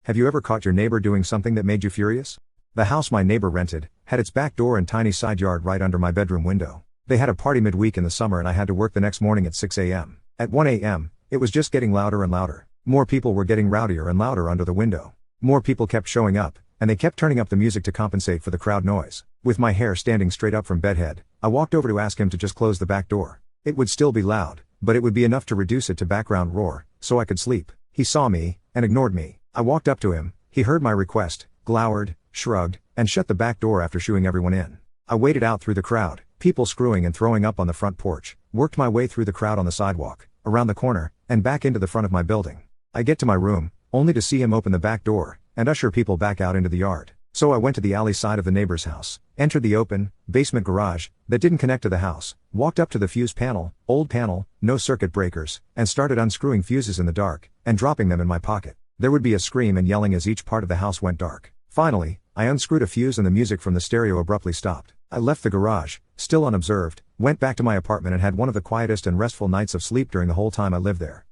Have you ever caught your neighbor doing something that made you furious? The house my neighbor rented had its back door and tiny side yard right under my bedroom window. They had a party midweek in the summer and I had to work the next morning at 6 a.m. At 1 a.m., it was just getting louder and louder. More people were getting rowdier and louder under the window. More people kept showing up, and they kept turning up the music to compensate for the crowd noise. With my hair standing straight up from bedhead, I walked over to ask him to just close the back door. It would still be loud, but it would be enough to reduce it to background roar, so I could sleep. He saw me, and ignored me. I walked up to him, he heard my request, glowered, shrugged, and shut the back door after shooing everyone in. I waded out through the crowd, people screwing and throwing up on the front porch, worked my way through the crowd on the sidewalk, around the corner, and back into the front of my building. I get to my room, only to see him open the back door, and usher people back out into the yard. So I went to the alley side of the neighbor's house, entered the open, basement garage, that didn't connect to the house, walked up to the fuse panel, old panel, no circuit breakers, and started unscrewing fuses in the dark, and dropping them in my pocket. There would be a scream and yelling as each part of the house went dark. Finally, I unscrewed a fuse and the music from the stereo abruptly stopped. I left the garage, still unobserved, went back to my apartment and had one of the quietest and restful nights of sleep during the whole time I lived there.